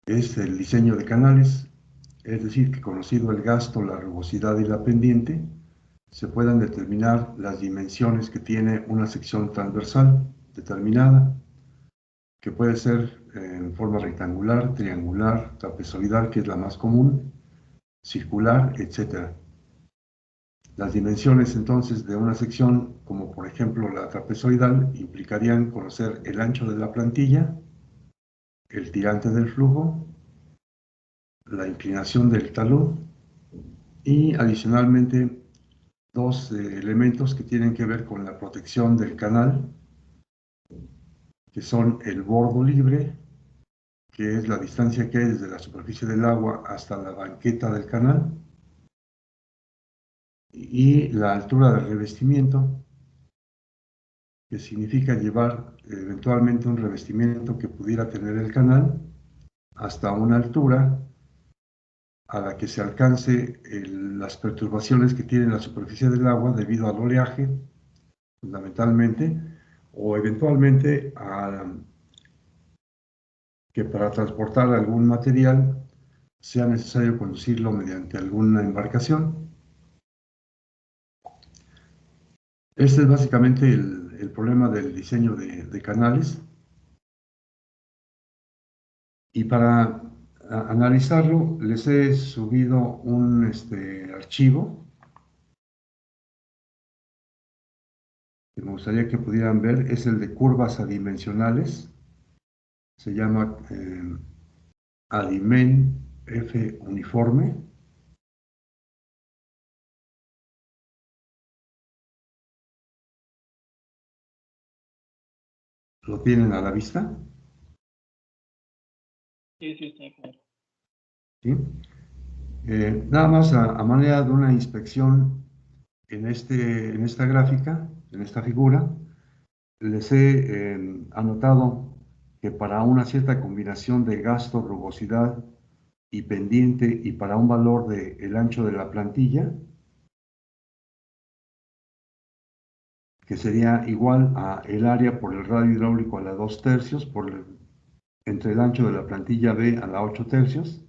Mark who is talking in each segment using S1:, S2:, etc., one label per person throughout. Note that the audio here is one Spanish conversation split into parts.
S1: es el diseño de canales, es decir, que conocido el gasto, la rugosidad y la pendiente, se puedan determinar las dimensiones que tiene una sección transversal determinada, que puede ser en forma rectangular, triangular, trapezoidal, que es la más común, circular, etc. Las dimensiones entonces de una sección, como por ejemplo la trapezoidal, implicarían conocer el ancho de la plantilla, el tirante del flujo, la inclinación del talud y adicionalmente dos elementos que tienen que ver con la protección del canal, que son el bordo libre, que es la distancia que hay desde la superficie del agua hasta la banqueta del canal, y la altura del revestimiento, que significa llevar eventualmente un revestimiento que pudiera tener el canal hasta una altura a la que se alcance las perturbaciones que tiene la superficie del agua debido al oleaje, fundamentalmente, o eventualmente que para transportar algún material sea necesario conducirlo mediante alguna embarcación. Este es básicamente el problema del diseño de canales. Y para analizarlo, les he subido un archivo que me gustaría que pudieran ver. Es el de curvas adimensionales. Se llama Adimen F uniforme. ¿Lo tienen a la vista?
S2: Sí, sí, está claro.
S1: ¿Sí? Nada más a manera de una inspección en esta gráfica, en esta figura, les he anotado que para una cierta combinación de gasto, rugosidad y pendiente y para un valor del ancho de la plantilla, que sería igual a el área por el radio hidráulico a la 2/3 entre el ancho de la plantilla B a la 8/3,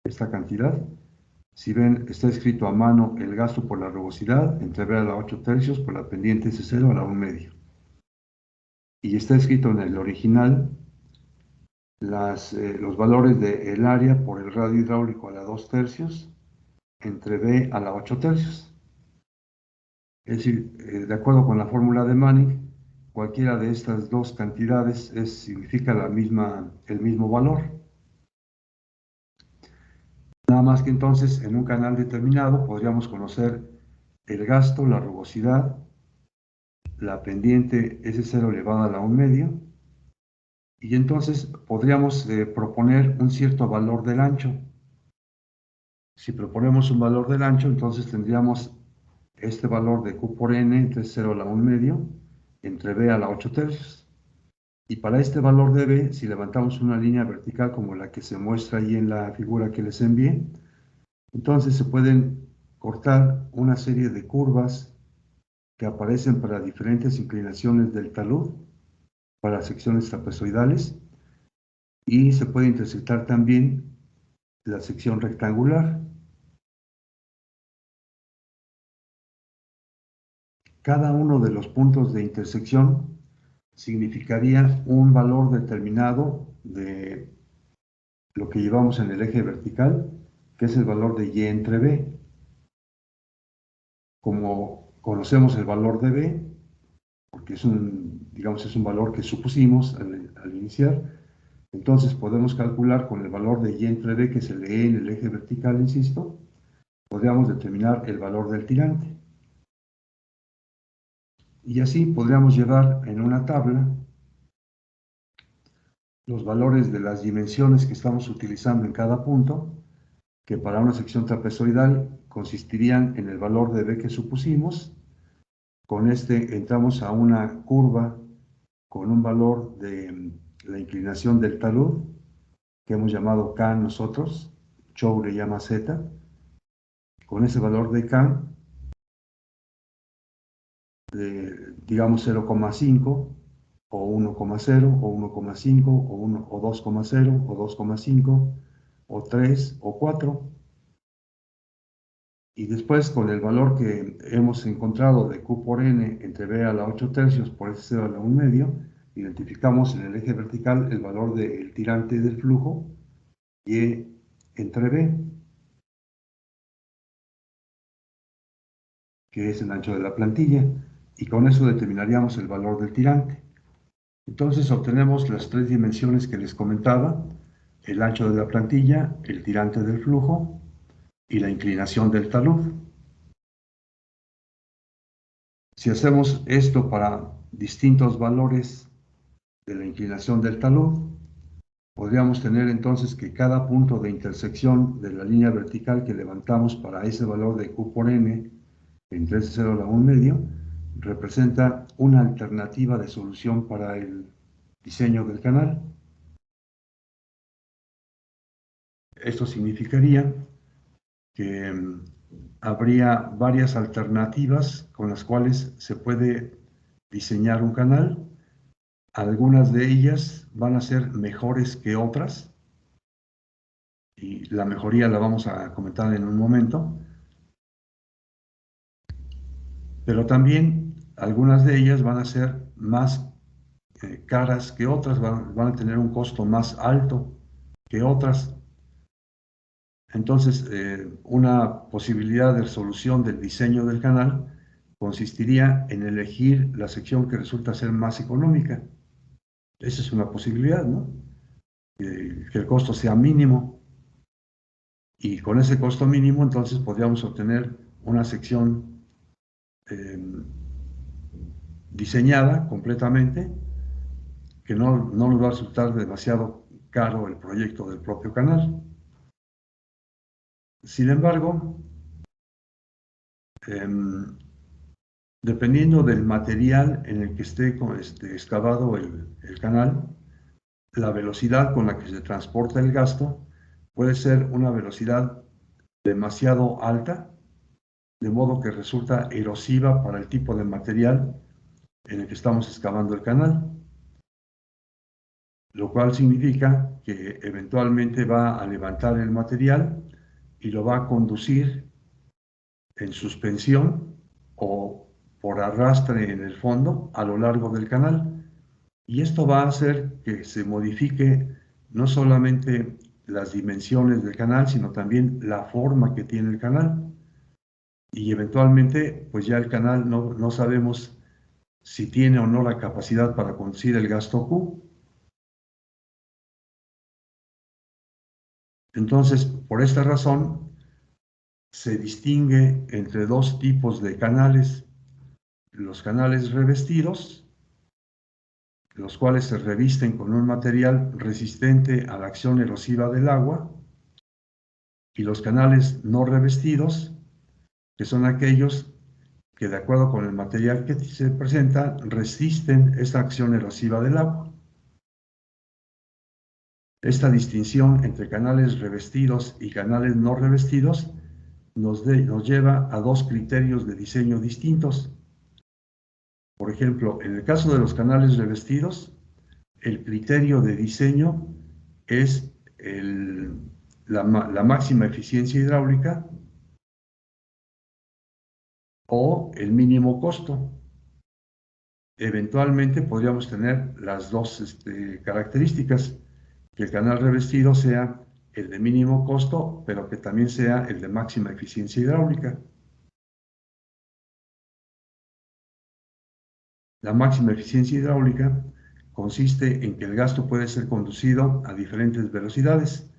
S1: esta cantidad. Si ven, está escrito a mano el gasto por la rugosidad entre B a la 8/3 por la pendiente S0 a la 1/2. Y está escrito en el original los valores del área por el radio hidráulico a la 2/3 entre B a la 8/3. Es decir, de acuerdo con la fórmula de Mannich, cualquiera de estas dos cantidades significa el mismo valor. Nada más que entonces en un canal determinado podríamos conocer el gasto, la rugosidad, la pendiente S0 elevada a la 1/2, y entonces podríamos proponer un cierto valor del ancho. Si proponemos un valor del ancho, entonces tendríamos este valor de Q por N entre 0 a la 1/2 entre B a la 8/3. Y para este valor de B, si levantamos una línea vertical como la que se muestra ahí en la figura que les envié, entonces se pueden cortar una serie de curvas que aparecen para diferentes inclinaciones del talud, para secciones trapezoidales, y se puede intersectar también la sección rectangular. Cada uno de los puntos de intersección significaría un valor determinado de lo que llevamos en el eje vertical, que es el valor de Y entre B. Como conocemos el valor de B, porque es un valor que supusimos al iniciar, entonces podemos calcular con el valor de Y entre B que se lee en el eje vertical, insisto, podríamos determinar el valor del tirante. Y así podríamos llevar en una tabla los valores de las dimensiones que estamos utilizando en cada punto, que para una sección trapezoidal consistirían en el valor de B que supusimos. Con este entramos a una curva con un valor de la inclinación del talud, que hemos llamado K nosotros, Chow le llama Z. Con ese valor de K, digamos 0,5, o 1,0 o 1,5 o 2,0 o 2,5 o 3 o 4. Y después, con el valor que hemos encontrado de Q por N entre B a la 8 tercios por S0 a la 1 medio, identificamos en el eje vertical el valor del tirante del flujo Y entre B, que es el ancho de la plantilla, y con eso determinaríamos el valor del tirante. Entonces obtenemos las tres dimensiones que les comentaba: el ancho de la plantilla, el tirante del flujo y la inclinación del talud. Si hacemos esto para distintos valores de la inclinación del talud, podríamos tener entonces que cada punto de intersección de la línea vertical que levantamos para ese valor de Q por N entre S0 a la 1 medio representa una alternativa de solución para el diseño del canal. Esto significaría que habría varias alternativas con las cuales se puede diseñar un canal. Algunas de ellas van a ser mejores que otras, y la mejoría la vamos a comentar en un momento, pero también algunas de ellas van a ser más caras que otras, van a tener un costo más alto que otras. Entonces, una posibilidad de solución del diseño del canal consistiría en elegir la sección que resulta ser más económica. Esa es una posibilidad, ¿no? Que el costo sea mínimo, y con ese costo mínimo entonces podríamos obtener una sección diseñada completamente, que no nos va a resultar demasiado caro el proyecto del propio canal. Sin embargo, dependiendo del material en el que esté excavado el canal, la velocidad con la que se transporta el gasto puede ser una velocidad demasiado alta, de modo que resulta erosiva para el tipo de material en el que estamos excavando el canal, lo cual significa que eventualmente va a levantar el material y lo va a conducir en suspensión o por arrastre en el fondo a lo largo del canal. Y esto va a hacer que se modifique no solamente las dimensiones del canal, sino también la forma que tiene el canal. Y eventualmente, pues ya el canal no sabemos si tiene o no la capacidad para conducir el gasto Q. Entonces, por esta razón, se distingue entre dos tipos de canales: los canales revestidos, los cuales se revisten con un material resistente a la acción erosiva del agua, y los canales no revestidos, que son aquellos que, de acuerdo con el material que se presenta, resisten esta acción erosiva del agua. Esta distinción entre canales revestidos y canales no revestidos nos lleva a dos criterios de diseño distintos. Por ejemplo, en el caso de los canales revestidos, el criterio de diseño es la máxima eficiencia hidráulica o el mínimo costo. Eventualmente podríamos tener las dos características: que el canal revestido sea el de mínimo costo, pero que también sea el de máxima eficiencia hidráulica. La máxima eficiencia hidráulica consiste en que el gasto puede ser conducido a diferentes velocidades.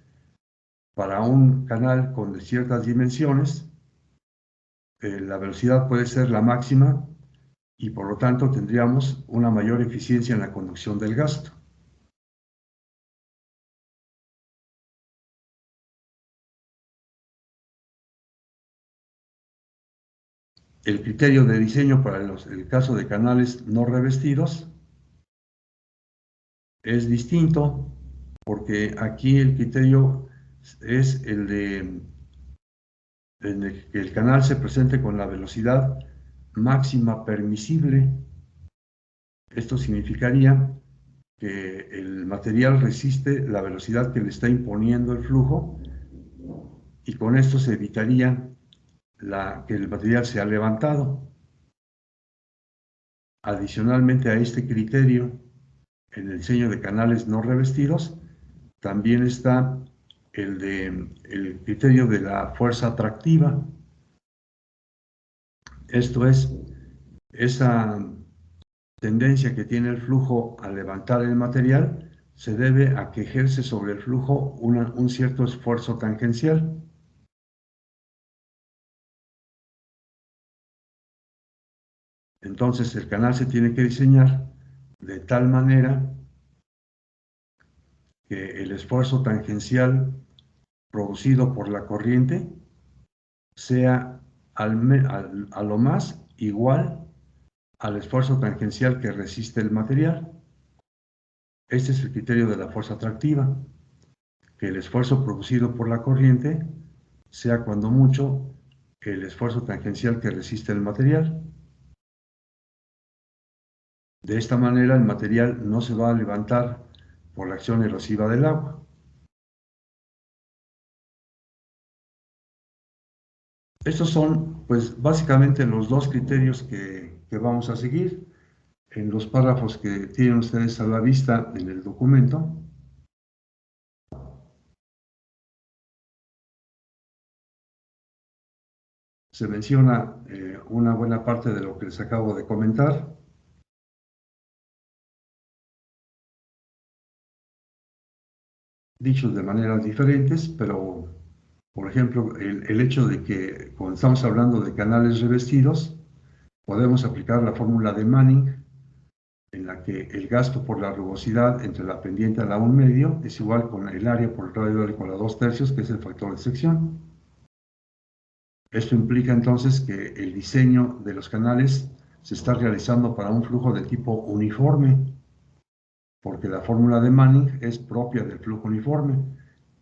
S1: Para un canal con ciertas dimensiones, la velocidad puede ser la máxima, y por lo tanto tendríamos una mayor eficiencia en la conducción del gasto. El criterio de diseño para el caso de canales no revestidos es distinto, porque aquí el criterio es el de que el canal se presente con la velocidad máxima permisible. Esto significaría que el material resiste la velocidad que le está imponiendo el flujo y con esto se evitaría que el material sea levantado. Adicionalmente a este criterio, en el diseño de canales no revestidos, también está el criterio de la fuerza atractiva. Esto es, esa tendencia que tiene el flujo a levantar el material se debe a que ejerce sobre el flujo un cierto esfuerzo tangencial. Entonces el canal se tiene que diseñar de tal manera que el esfuerzo tangencial producido por la corriente sea a lo más igual al esfuerzo tangencial que resiste el material. Este es el criterio de la fuerza atractiva, que el esfuerzo producido por la corriente sea cuando mucho el esfuerzo tangencial que resiste el material. De esta manera el material no se va a levantar por la acción erosiva del agua. Estos son, pues, básicamente los dos criterios que vamos a seguir en los párrafos que tienen ustedes a la vista en el documento. Se menciona una buena parte de lo que les acabo de comentar. Dichos de maneras diferentes, pero, por ejemplo, el hecho de que cuando estamos hablando de canales revestidos, podemos aplicar la fórmula de Manning, en la que el gasto por la rugosidad entre la pendiente a la 1/2 es igual con el área por el radio eólico a la 2/3, que es el factor de sección. Esto implica entonces que el diseño de los canales se está realizando para un flujo de tipo uniforme, porque la fórmula de Manning es propia del flujo uniforme,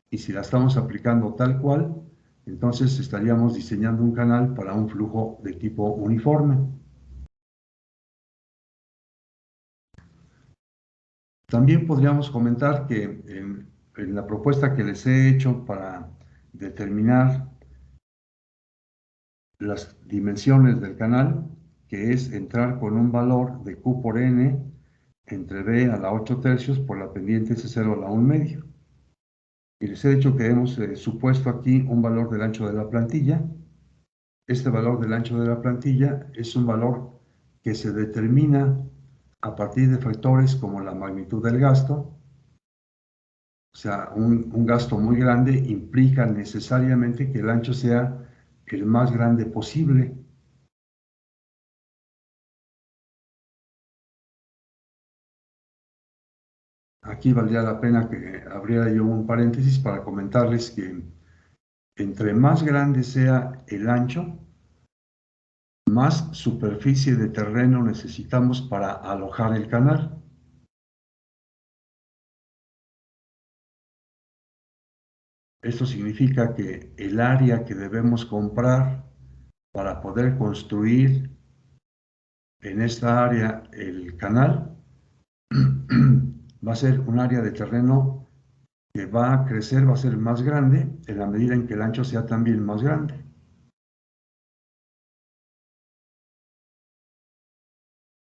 S1: y si la estamos aplicando tal cual, entonces estaríamos diseñando un canal para un flujo de tipo uniforme. También podríamos comentar que en la propuesta que les he hecho para determinar las dimensiones del canal, que es entrar con un valor de Q por N entre B a la 8/3 por la pendiente S0 a la 1/2. Y les he dicho que hemos supuesto aquí un valor del ancho de la plantilla. Este valor del ancho de la plantilla es un valor que se determina a partir de factores como la magnitud del gasto. O sea, un gasto muy grande implica necesariamente que el ancho sea el más grande posible. Aquí valdría la pena que abriera yo un paréntesis para comentarles que entre más grande sea el ancho, más superficie de terreno necesitamos para alojar el canal. Esto significa que el área que debemos comprar para poder construir en esta área el canal va a ser un área de terreno que va a crecer, va a ser más grande en la medida en que el ancho sea también más grande.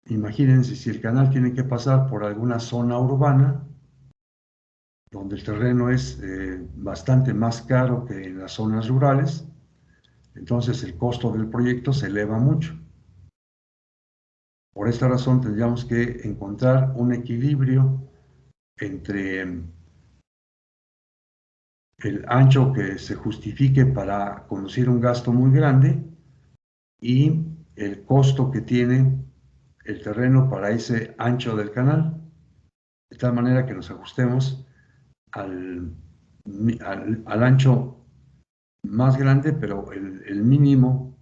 S1: Imagínense si el canal tiene que pasar por alguna zona urbana, donde el terreno es bastante más caro que en las zonas rurales, entonces el costo del proyecto se eleva mucho. Por esta razón tendríamos que encontrar un equilibrio entre el ancho que se justifique para conducir un gasto muy grande y el costo que tiene el terreno para ese ancho del canal, de tal manera que nos ajustemos al ancho más grande, pero el mínimo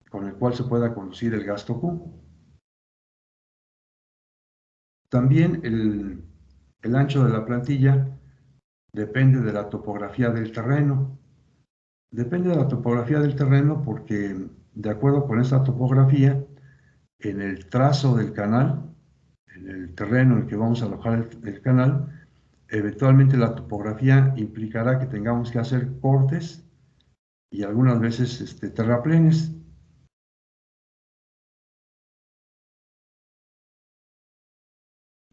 S1: con el cual se pueda conducir el gasto Q. También el ancho de la plantilla depende de la topografía del terreno. Depende de la topografía del terreno porque, de acuerdo con esa topografía, en el trazo del canal, en el terreno en el que vamos a alojar el canal, eventualmente la topografía implicará que tengamos que hacer cortes y algunas veces terraplenes.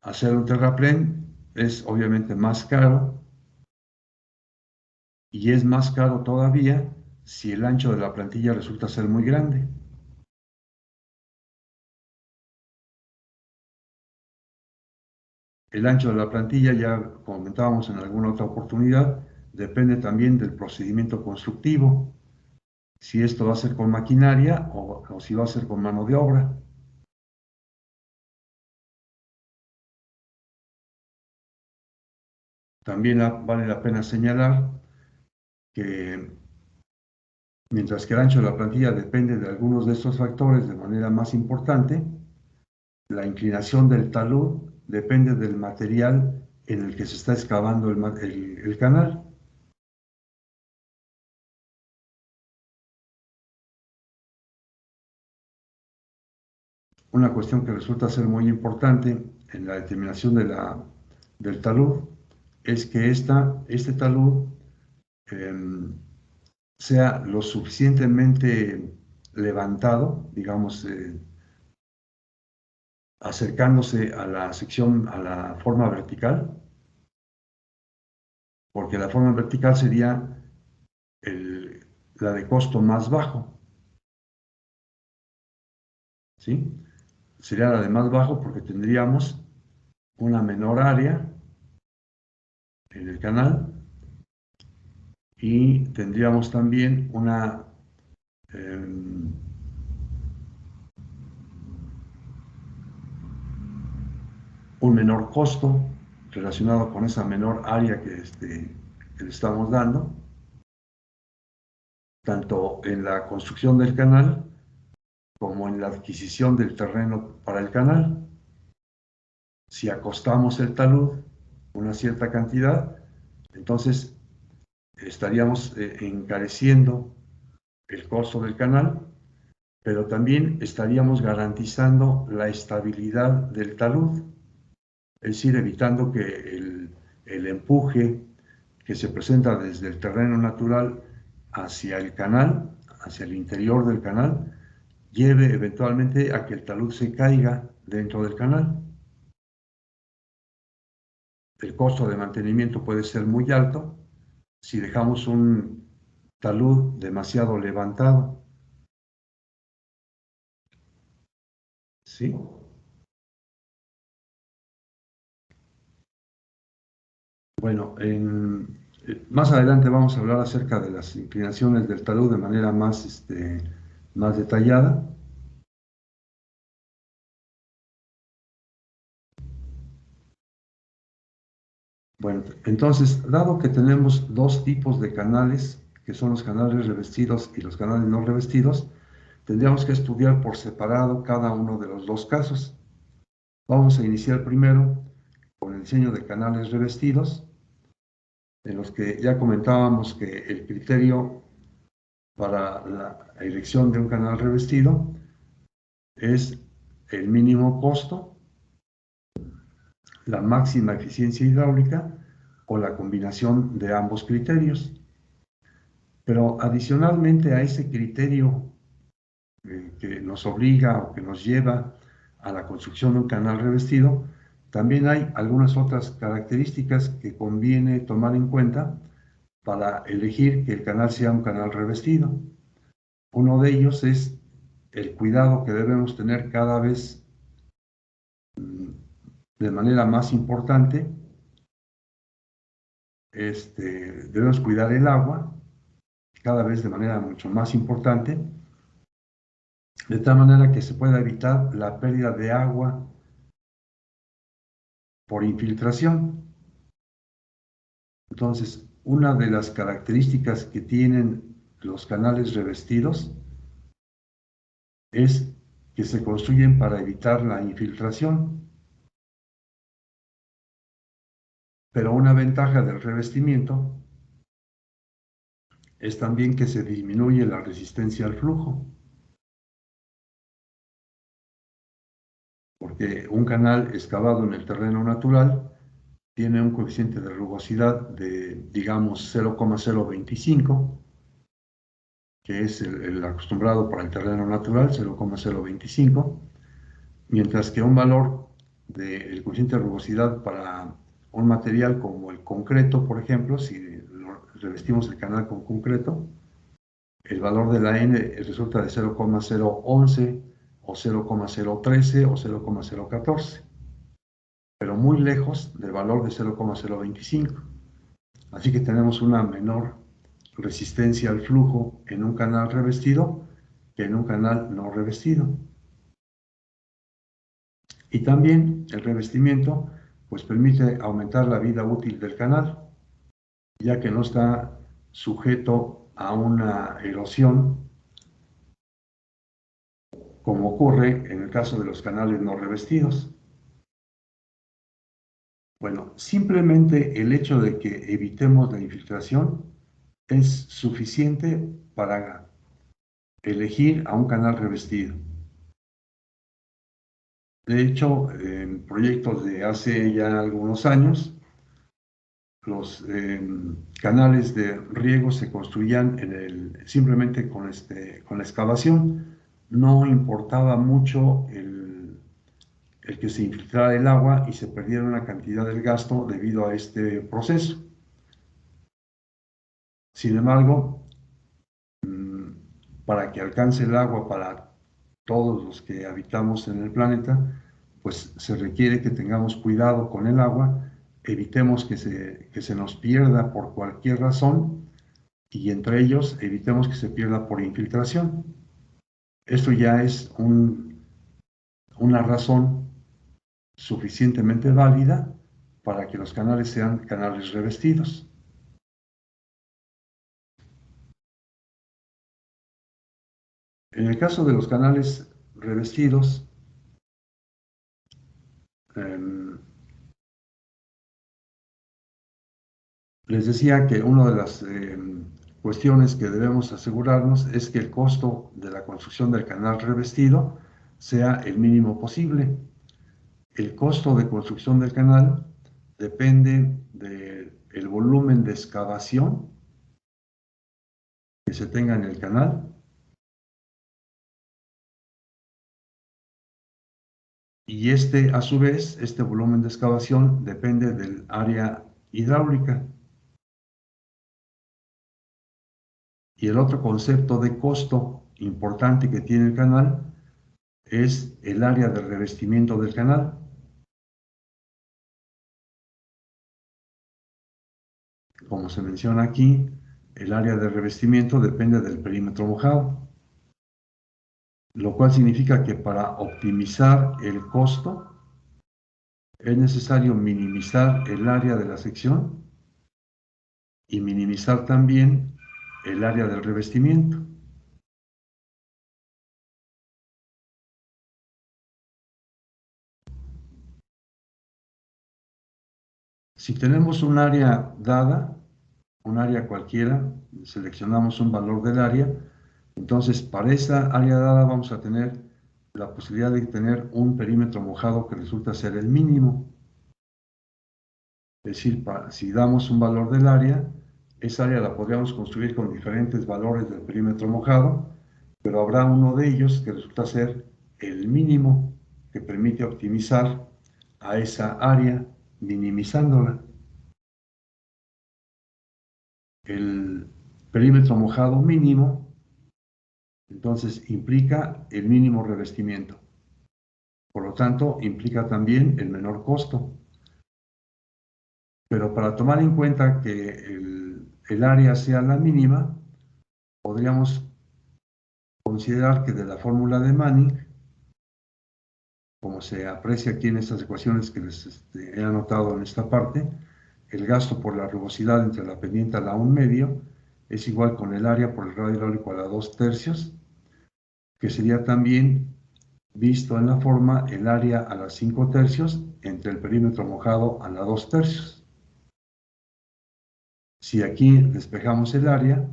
S1: Hacer un terraplén es obviamente más caro y es más caro todavía si el ancho de la plantilla resulta ser muy grande. El ancho de la plantilla, ya comentábamos en alguna otra oportunidad, depende también del procedimiento constructivo, si esto va a ser con maquinaria o si va a ser con mano de obra. También vale la pena señalar que mientras que el ancho de la plantilla depende de algunos de estos factores de manera más importante, la inclinación del talud depende del material en el que se está excavando el canal. Una cuestión que resulta ser muy importante en la determinación del talud es que este talud sea lo suficientemente levantado, digamos, acercándose a la sección, a la forma vertical, porque la forma vertical sería la de costo más bajo, ¿sí? Sería la de más bajo porque tendríamos una menor área en el canal y tendríamos también un menor costo relacionado con esa menor área que le estamos dando, tanto en la construcción del canal como en la adquisición del terreno para el canal. Si acostamos el talud una cierta cantidad, entonces estaríamos encareciendo el costo del canal, pero también estaríamos garantizando la estabilidad del talud, es decir, evitando que el empuje que se presenta desde el terreno natural hacia el canal, hacia el interior del canal, lleve eventualmente a que el talud se caiga dentro del canal. El costo de mantenimiento puede ser muy alto si dejamos un talud demasiado levantado, ¿sí? Bueno, más adelante vamos a hablar acerca de las inclinaciones del talud de manera más detallada. Bueno, entonces, dado que tenemos dos tipos de canales, que son los canales revestidos y los canales no revestidos, tendríamos que estudiar por separado cada uno de los dos casos. Vamos a iniciar primero con el diseño de canales revestidos, en los que ya comentábamos que el criterio para la elección de un canal revestido es el mínimo costo, la máxima eficiencia hidráulica o la combinación de ambos criterios. Pero adicionalmente a ese criterio que nos obliga o que nos lleva a la construcción de un canal revestido, también hay algunas otras características que conviene tomar en cuenta para elegir que el canal sea un canal revestido. Uno de ellos es el cuidado que debemos tener cada vez de manera más importante. Debemos cuidar el agua cada vez de manera mucho más importante, de tal manera que se pueda evitar la pérdida de agua por infiltración. Entonces, una de las características que tienen los canales revestidos es que se construyen para evitar la infiltración. Pero una ventaja del revestimiento es también que se disminuye la resistencia al flujo, porque un canal excavado en el terreno natural tiene un coeficiente de rugosidad de, digamos, 0,025, que es el acostumbrado para el terreno natural, 0,025, mientras que un valor del coeficiente de rugosidad para un material como el concreto, por ejemplo, si revestimos el canal con concreto, el valor de la N resulta de 0,011 o 0,013 o 0,014, pero muy lejos del valor de 0,025. Así que tenemos una menor resistencia al flujo en un canal revestido que en un canal no revestido. Y también el revestimiento pues permite aumentar la vida útil del canal, ya que no está sujeto a una erosión como ocurre en el caso de los canales no revestidos. Bueno, simplemente el hecho de que evitemos la infiltración es suficiente para elegir a un canal revestido. De hecho, en proyectos de hace ya algunos años, los canales de riego se construían simplemente con la excavación. No importaba mucho el que se infiltrara el agua y se perdiera una cantidad del gasto debido a este proceso. Sin embargo, para que alcance el agua para todos los que habitamos en el planeta, pues se requiere que tengamos cuidado con el agua, evitemos que se nos pierda por cualquier razón y entre ellos evitemos que se pierda por infiltración. Esto ya es una razón suficientemente válida para que los canales sean canales revestidos. En el caso de los canales revestidos, les decía que una de las cuestiones que debemos asegurarnos es que el costo de la construcción del canal revestido sea el mínimo posible. El costo de construcción del canal depende del volumen de excavación que se tenga en el canal y a su vez, este volumen de excavación depende del área hidráulica. Y el otro concepto de costo importante que tiene el canal es el área de revestimiento del canal. Como se menciona aquí, el área de revestimiento depende del perímetro mojado, lo cual significa que para optimizar el costo es necesario minimizar el área de la sección y minimizar también el área del revestimiento. Si tenemos un área dada, un área cualquiera, seleccionamos un valor del área, entonces para esa área dada vamos a tener la posibilidad de tener un perímetro mojado que resulta ser el mínimo. Es decir, si damos un valor del área, esa área la podríamos construir con diferentes valores del perímetro mojado, pero habrá uno de ellos que resulta ser el mínimo que permite optimizar a esa área minimizándola. El perímetro mojado mínimo entonces implica el mínimo revestimiento. Por lo tanto, implica también el menor costo. Pero para tomar en cuenta que el área sea la mínima, podríamos considerar que de la fórmula de Manning, como se aprecia aquí en estas ecuaciones que les he anotado en esta parte, el gasto por la rugosidad entre la pendiente a la 1/2 es igual con el área por el radio hidráulico a la 2/3, que sería también visto en la forma el área a la 5/3 entre el perímetro mojado a la 2/3. Si aquí despejamos el área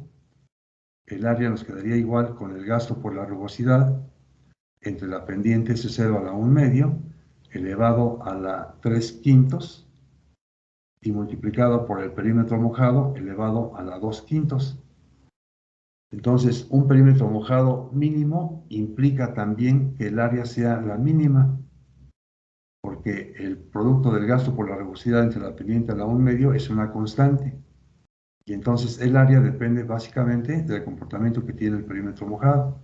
S1: nos quedaría igual con el gasto por la rugosidad entre la pendiente S0 a la 1/2 elevado a la 3/5 y multiplicado por el perímetro mojado elevado a la 2/5. Entonces, un perímetro mojado mínimo implica también que el área sea la mínima, porque el producto del gasto por la rugosidad entre la pendiente a la 1/2 es una constante. Y entonces el área depende básicamente del comportamiento que tiene el perímetro mojado.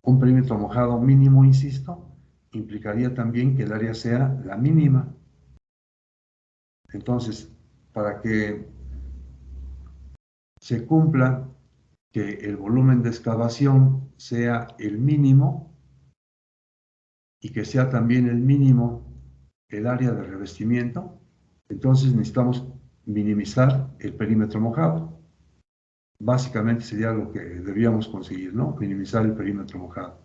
S1: Un perímetro mojado mínimo, insisto, implicaría también que el área sea la mínima. Entonces, para que se cumpla que el volumen de excavación sea el mínimo y que sea también el mínimo el área de revestimiento, entonces necesitamos minimizar el perímetro mojado. Básicamente sería lo que debíamos conseguir, ¿no? Minimizar el perímetro mojado.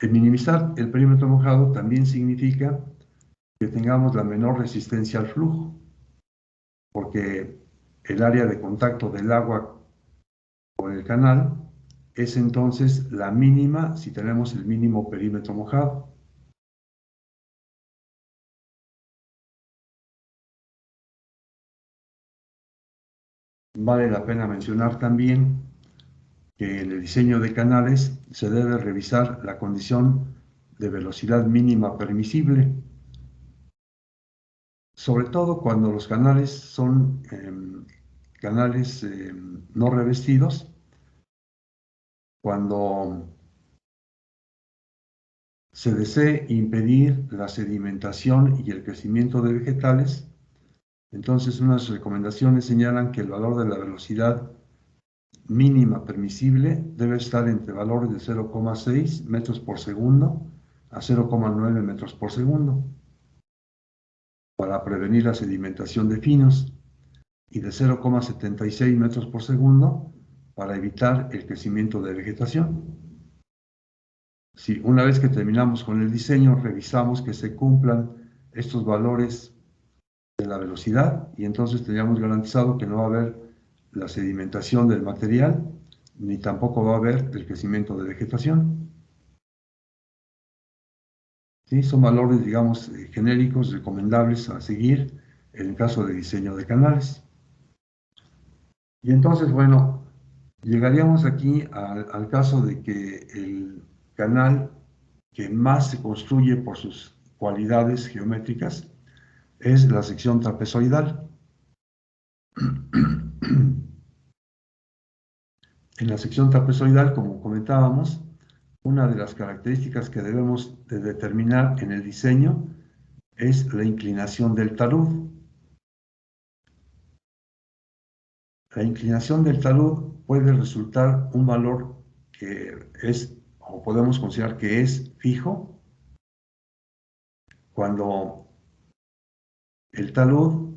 S1: El minimizar el perímetro mojado también significa que tengamos la menor resistencia al flujo, porque el área de contacto del agua con el canal es entonces la mínima si tenemos el mínimo perímetro mojado. Vale la pena mencionar también que en el diseño de canales se debe revisar la condición de velocidad mínima permisible, sobre todo cuando los canales son canales no revestidos, cuando se desee impedir la sedimentación y el crecimiento de vegetales. Entonces, unas recomendaciones señalan que el valor de la velocidad mínima permisible debe estar entre valores de 0,6 metros por segundo a 0,9 metros por segundo para prevenir la sedimentación de pinos y de 0,76 metros por segundo para evitar el crecimiento de vegetación. Si una vez que terminamos con el diseño, revisamos que se cumplan estos valores de la velocidad y entonces tendríamos garantizado que no va a haber la sedimentación del material ni tampoco va a haber el crecimiento de vegetación. ¿Sí? Son valores, digamos, genéricos, recomendables a seguir en el caso de diseño de canales. Y entonces, bueno, llegaríamos aquí al caso de que el canal que más se construye por sus cualidades geométricas es la sección trapezoidal. En la sección trapezoidal, como comentábamos, una de las características que debemos de determinar en el diseño es la inclinación del talud. La inclinación del talud puede resultar un valor que es, o podemos considerar que es fijo, cuando el talud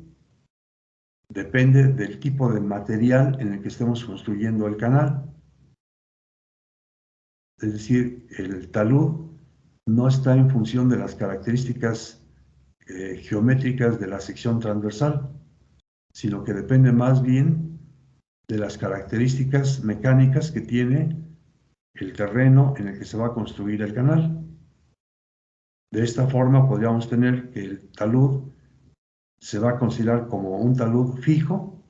S1: depende del tipo de material en el que estemos construyendo el canal. Es decir, el talud no está en función de las características geométricas de la sección transversal, sino que depende más bien de las características mecánicas que tiene el terreno en el que se va a construir el canal. De esta forma podríamos tener que el talud se va a considerar como un talud fijo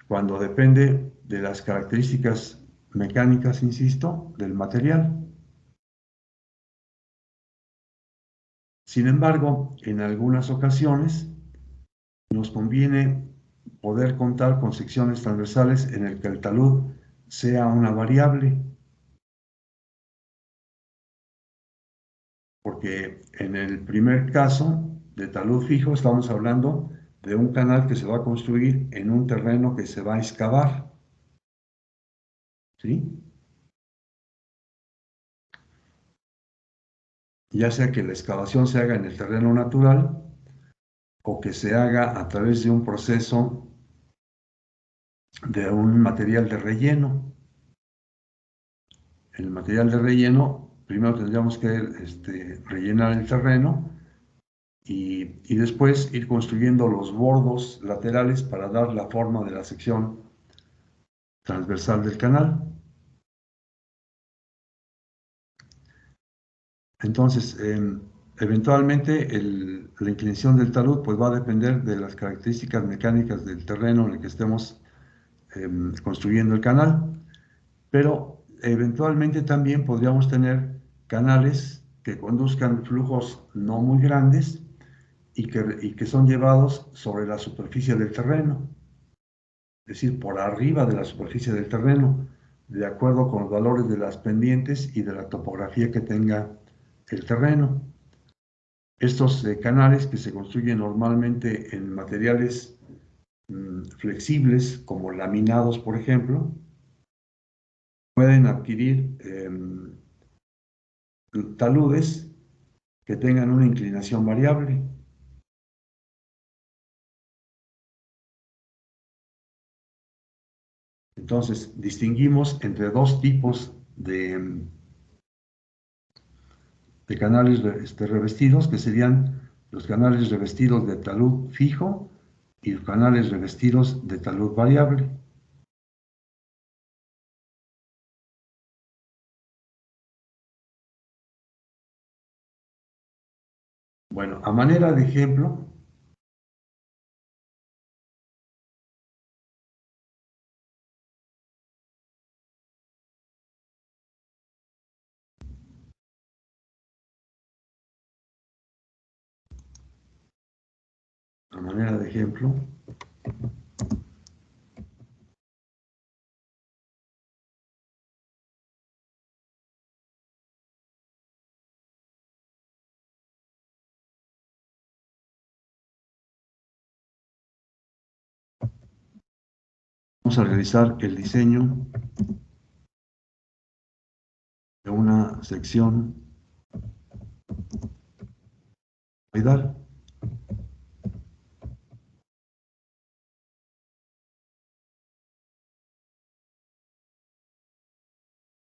S1: cuando depende de las características mecánicas, insisto, del material. Sin embargo, en algunas ocasiones nos conviene poder contar con secciones transversales en el que el talud sea una variable, porque en el primer caso de talud fijo estamos hablando de un canal que se va a construir en un terreno que se va a excavar, ¿sí? Ya sea que la excavación se haga en el terreno natural o que se haga a través de un proceso de un material de relleno. En el material de relleno, primero tendríamos que rellenar el terreno y después ir construyendo los bordos laterales para dar la forma de la sección transversal del canal. Entonces, eventualmente la inclinación del talud pues, va a depender de las características mecánicas del terreno en el que estemos construyendo el canal, pero eventualmente también podríamos tener canales que conduzcan flujos no muy grandes y que son llevados sobre la superficie del terreno, es decir, por arriba de la superficie del terreno, de acuerdo con los valores de las pendientes y de la topografía que tenga el terreno. Estos canales que se construyen normalmente en materiales flexibles, como laminados, por ejemplo, pueden adquirir taludes que tengan una inclinación variable. Entonces, distinguimos entre dos tipos de canales revestidos, que serían los canales revestidos de talud fijo y los canales revestidos de talud variable. Bueno, a manera de ejemplo, a manera de ejemplo, vamos a realizar el diseño de una sección cuidar.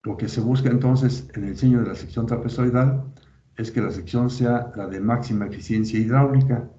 S1: Lo que se busca entonces en el diseño de la sección trapezoidal es que la sección sea la de máxima eficiencia hidráulica,